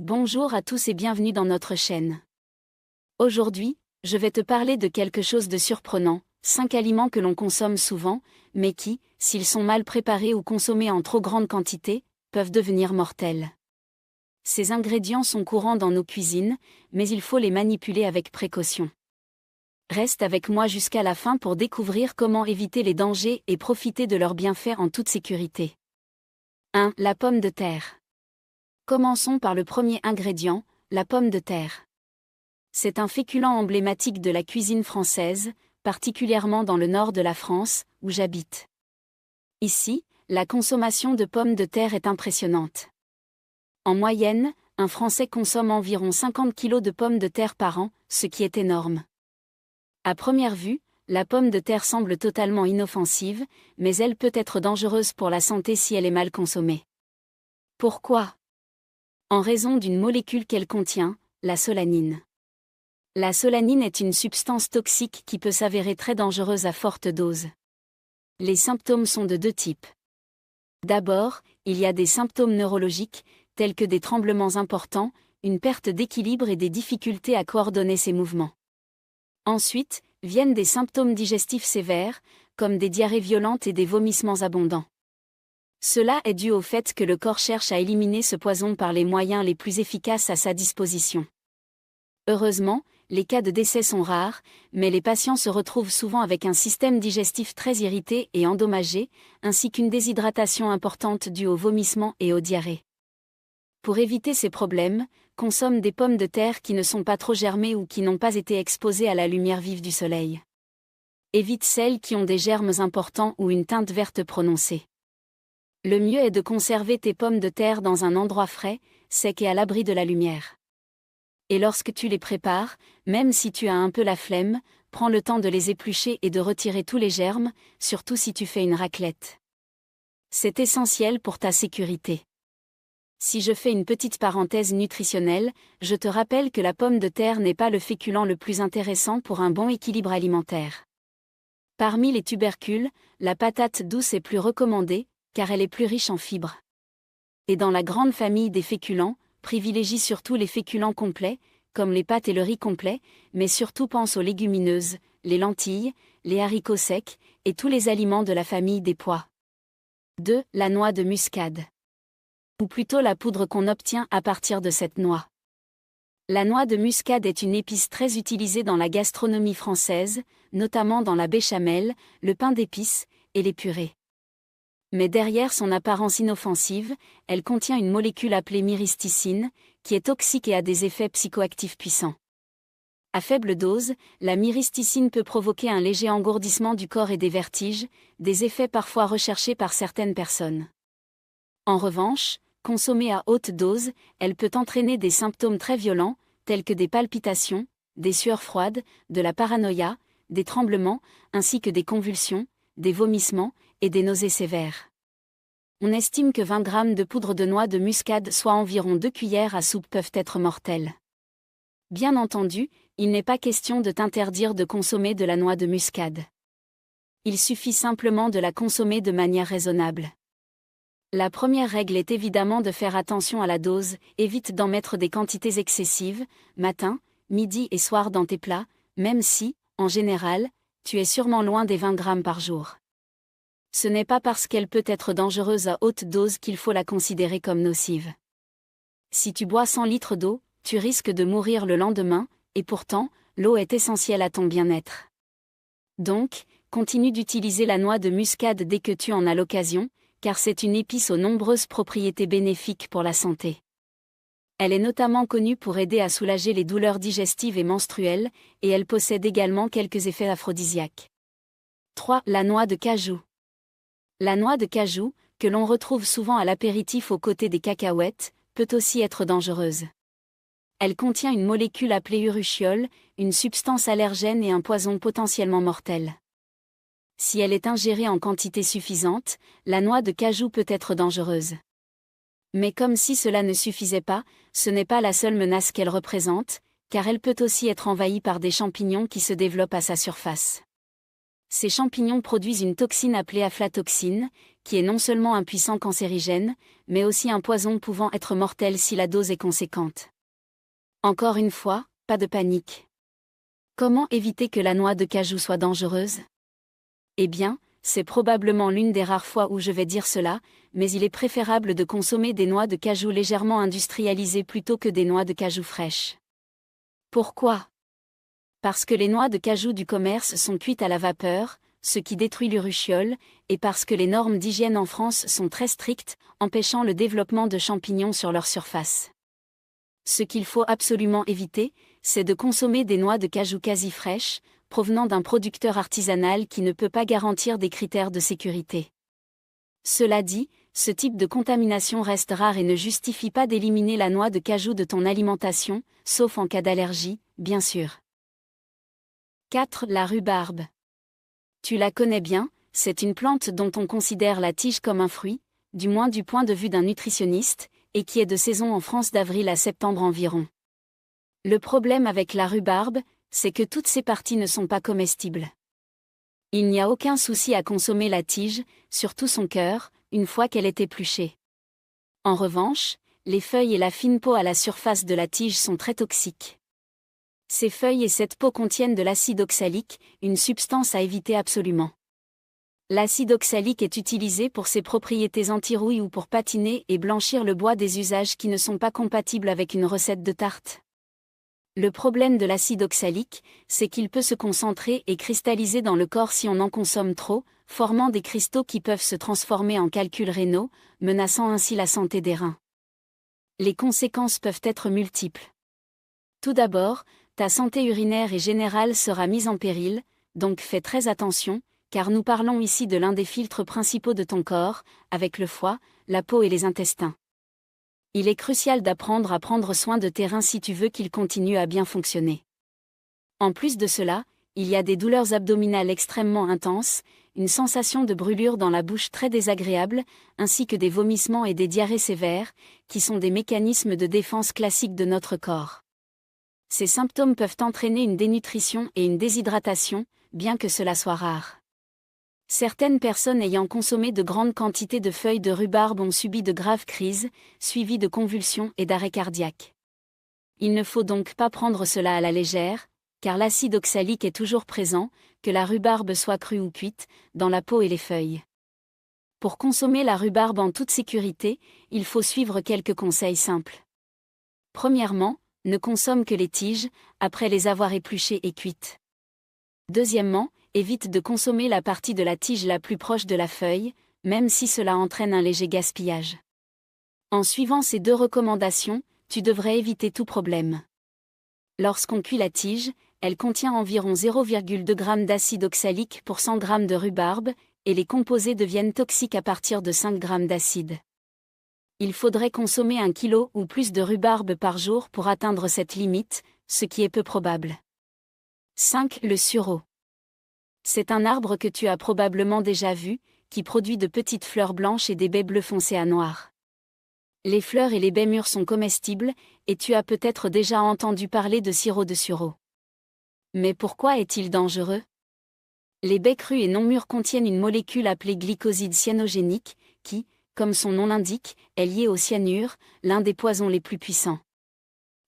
Bonjour à tous et bienvenue dans notre chaîne. Aujourd'hui, je vais te parler de quelque chose de surprenant, 5 aliments que l'on consomme souvent, mais qui, s'ils sont mal préparés ou consommés en trop grande quantité, peuvent devenir mortels. Ces ingrédients sont courants dans nos cuisines, mais il faut les manipuler avec précaution. Reste avec moi jusqu'à la fin pour découvrir comment éviter les dangers et profiter de leurs bienfaits en toute sécurité. 1. La pomme de terre. Commençons par le premier ingrédient, la pomme de terre. C'est un féculent emblématique de la cuisine française, particulièrement dans le nord de la France, où j'habite. Ici, la consommation de pommes de terre est impressionnante. En moyenne, un Français consomme environ 50 kg de pommes de terre par an, ce qui est énorme. À première vue, la pomme de terre semble totalement inoffensive, mais elle peut être dangereuse pour la santé si elle est mal consommée. Pourquoi ? En raison d'une molécule qu'elle contient, la solanine. La solanine est une substance toxique qui peut s'avérer très dangereuse à forte dose. Les symptômes sont de deux types. D'abord, il y a des symptômes neurologiques, tels que des tremblements importants, une perte d'équilibre et des difficultés à coordonner ses mouvements. Ensuite, viennent des symptômes digestifs sévères, comme des diarrhées violentes et des vomissements abondants. Cela est dû au fait que le corps cherche à éliminer ce poison par les moyens les plus efficaces à sa disposition. Heureusement, les cas de décès sont rares, mais les patients se retrouvent souvent avec un système digestif très irrité et endommagé, ainsi qu'une déshydratation importante due aux vomissements et aux diarrhées. Pour éviter ces problèmes, consomme des pommes de terre qui ne sont pas trop germées ou qui n'ont pas été exposées à la lumière vive du soleil. Évite celles qui ont des germes importants ou une teinte verte prononcée. Le mieux est de conserver tes pommes de terre dans un endroit frais, sec et à l'abri de la lumière. Et lorsque tu les prépares, même si tu as un peu la flemme, prends le temps de les éplucher et de retirer tous les germes, surtout si tu fais une raclette. C'est essentiel pour ta sécurité. Si je fais une petite parenthèse nutritionnelle, je te rappelle que la pomme de terre n'est pas le féculent le plus intéressant pour un bon équilibre alimentaire. Parmi les tubercules, la patate douce est plus recommandée, car elle est plus riche en fibres. Et dans la grande famille des féculents, privilégie surtout les féculents complets, comme les pâtes et le riz complet, mais surtout pense aux légumineuses, les lentilles, les haricots secs, et tous les aliments de la famille des pois. 2. La noix de muscade. Ou plutôt la poudre qu'on obtient à partir de cette noix. La noix de muscade est une épice très utilisée dans la gastronomie française, notamment dans la béchamel, le pain d'épices, et les purées. Mais derrière son apparence inoffensive, elle contient une molécule appelée myristicine, qui est toxique et a des effets psychoactifs puissants. À faible dose, la myristicine peut provoquer un léger engourdissement du corps et des vertiges, des effets parfois recherchés par certaines personnes. En revanche, consommée à haute dose, elle peut entraîner des symptômes très violents, tels que des palpitations, des sueurs froides, de la paranoïa, des tremblements, ainsi que des convulsions, des vomissements, et des nausées sévères. On estime que 20 g de poudre de noix de muscade, soit environ 2 cuillères à soupe, peuvent être mortels. Bien entendu, il n'est pas question de t'interdire de consommer de la noix de muscade. Il suffit simplement de la consommer de manière raisonnable. La première règle est évidemment de faire attention à la dose, évite d'en mettre des quantités excessives, matin, midi et soir dans tes plats, même si, en général, tu es sûrement loin des 20 g par jour. Ce n'est pas parce qu'elle peut être dangereuse à haute dose qu'il faut la considérer comme nocive. Si tu bois 100 litres d'eau, tu risques de mourir le lendemain, et pourtant, l'eau est essentielle à ton bien-être. Donc, continue d'utiliser la noix de muscade dès que tu en as l'occasion, car c'est une épice aux nombreuses propriétés bénéfiques pour la santé. Elle est notamment connue pour aider à soulager les douleurs digestives et menstruelles, et elle possède également quelques effets aphrodisiaques. 3. La noix de cajou. La noix de cajou, que l'on retrouve souvent à l'apéritif aux côtés des cacahuètes, peut aussi être dangereuse. Elle contient une molécule appelée urushiol, une substance allergène et un poison potentiellement mortel. Si elle est ingérée en quantité suffisante, la noix de cajou peut être dangereuse. Mais comme si cela ne suffisait pas, ce n'est pas la seule menace qu'elle représente, car elle peut aussi être envahie par des champignons qui se développent à sa surface. Ces champignons produisent une toxine appelée aflatoxine, qui est non seulement un puissant cancérigène, mais aussi un poison pouvant être mortel si la dose est conséquente. Encore une fois, pas de panique. Comment éviter que la noix de cajou soit dangereuse? Eh bien, c'est probablement l'une des rares fois où je vais dire cela, mais il est préférable de consommer des noix de cajou légèrement industrialisées plutôt que des noix de cajou fraîches. Pourquoi? Parce que les noix de cajou du commerce sont cuites à la vapeur, ce qui détruit l'urushiol, et parce que les normes d'hygiène en France sont très strictes, empêchant le développement de champignons sur leur surface. Ce qu'il faut absolument éviter, c'est de consommer des noix de cajou quasi fraîches, provenant d'un producteur artisanal qui ne peut pas garantir des critères de sécurité. Cela dit, ce type de contamination reste rare et ne justifie pas d'éliminer la noix de cajou de ton alimentation, sauf en cas d'allergie, bien sûr. 4. La rhubarbe. Tu la connais bien, c'est une plante dont on considère la tige comme un fruit, du moins du point de vue d'un nutritionniste, et qui est de saison en France d'avril à septembre environ. Le problème avec la rhubarbe, c'est que toutes ses parties ne sont pas comestibles. Il n'y a aucun souci à consommer la tige, surtout son cœur, une fois qu'elle est épluchée. En revanche, les feuilles et la fine peau à la surface de la tige sont très toxiques. Ces feuilles et cette peau contiennent de l'acide oxalique, une substance à éviter absolument. L'acide oxalique est utilisé pour ses propriétés anti-rouille ou pour patiner et blanchir le bois, des usages qui ne sont pas compatibles avec une recette de tarte. Le problème de l'acide oxalique, c'est qu'il peut se concentrer et cristalliser dans le corps si on en consomme trop, formant des cristaux qui peuvent se transformer en calculs rénaux, menaçant ainsi la santé des reins. Les conséquences peuvent être multiples. Tout d'abord, ta santé urinaire et générale sera mise en péril, donc fais très attention, car nous parlons ici de l'un des filtres principaux de ton corps, avec le foie, la peau et les intestins. Il est crucial d'apprendre à prendre soin de tes reins si tu veux qu'ils continuent à bien fonctionner. En plus de cela, il y a des douleurs abdominales extrêmement intenses, une sensation de brûlure dans la bouche très désagréable, ainsi que des vomissements et des diarrhées sévères, qui sont des mécanismes de défense classiques de notre corps. Ces symptômes peuvent entraîner une dénutrition et une déshydratation, bien que cela soit rare. Certaines personnes ayant consommé de grandes quantités de feuilles de rhubarbe ont subi de graves crises, suivies de convulsions et d'arrêts cardiaques. Il ne faut donc pas prendre cela à la légère, car l'acide oxalique est toujours présent, que la rhubarbe soit crue ou cuite, dans la peau et les feuilles. Pour consommer la rhubarbe en toute sécurité, il faut suivre quelques conseils simples. Premièrement, ne consomme que les tiges, après les avoir épluchées et cuites. Deuxièmement, évite de consommer la partie de la tige la plus proche de la feuille, même si cela entraîne un léger gaspillage. En suivant ces deux recommandations, tu devrais éviter tout problème. Lorsqu'on cuit la tige, elle contient environ 0,2 g d'acide oxalique pour 100 g de rhubarbe, et les composés deviennent toxiques à partir de 5 g d'acide. Il faudrait consommer 1 kg ou plus de rhubarbe par jour pour atteindre cette limite, ce qui est peu probable. 5. Le sureau. C'est un arbre que tu as probablement déjà vu, qui produit de petites fleurs blanches et des baies bleu foncé à noir. Les fleurs et les baies mûres sont comestibles, et tu as peut-être déjà entendu parler de sirop de sureau. Mais pourquoi est-il dangereux? Les baies crues et non mûres contiennent une molécule appelée glycoside cyanogénique, qui, comme son nom l'indique, est liée au cyanure, l'un des poisons les plus puissants.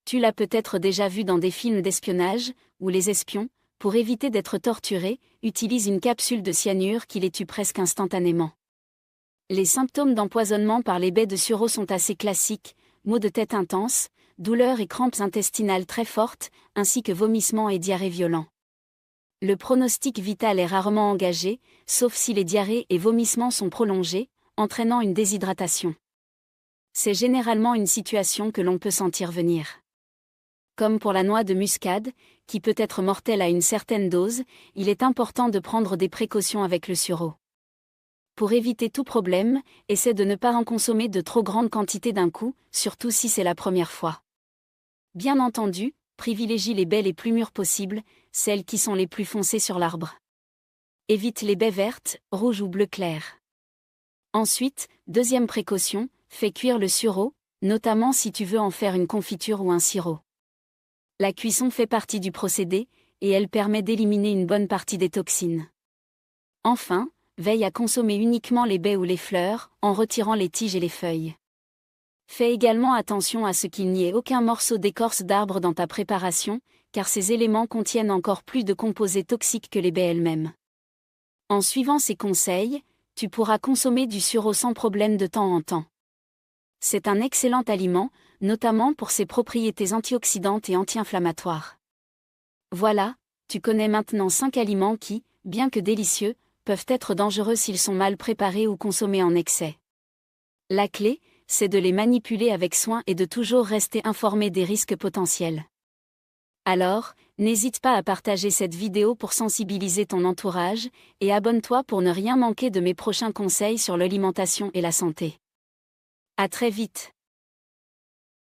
Tu l'as peut-être déjà vu dans des films d'espionnage, où les espions, pour éviter d'être torturés, utilisent une capsule de cyanure qui les tue presque instantanément. Les symptômes d'empoisonnement par les baies de sureau sont assez classiques, maux de tête intenses, douleurs et crampes intestinales très fortes, ainsi que vomissements et diarrhées violents. Le pronostic vital est rarement engagé, sauf si les diarrhées et vomissements sont prolongés, entraînant une déshydratation. C'est généralement une situation que l'on peut sentir venir. Comme pour la noix de muscade, qui peut être mortelle à une certaine dose, il est important de prendre des précautions avec le sureau. Pour éviter tout problème, essaie de ne pas en consommer de trop grandes quantités d'un coup, surtout si c'est la première fois. Bien entendu, privilégie les baies les plus mûres possibles, celles qui sont les plus foncées sur l'arbre. Évite les baies vertes, rouges ou bleu clair. Ensuite, deuxième précaution, fais cuire le sureau, notamment si tu veux en faire une confiture ou un sirop. La cuisson fait partie du procédé, et elle permet d'éliminer une bonne partie des toxines. Enfin, veille à consommer uniquement les baies ou les fleurs, en retirant les tiges et les feuilles. Fais également attention à ce qu'il n'y ait aucun morceau d'écorce d'arbre dans ta préparation, car ces éléments contiennent encore plus de composés toxiques que les baies elles-mêmes. En suivant ces conseils, tu pourras consommer du sureau sans problème de temps en temps. C'est un excellent aliment, notamment pour ses propriétés antioxydantes et anti-inflammatoires. Voilà, tu connais maintenant 5 aliments qui, bien que délicieux, peuvent être dangereux s'ils sont mal préparés ou consommés en excès. La clé, c'est de les manipuler avec soin et de toujours rester informé des risques potentiels. Alors, n'hésite pas à partager cette vidéo pour sensibiliser ton entourage, et abonne-toi pour ne rien manquer de mes prochains conseils sur l'alimentation et la santé. À très vite.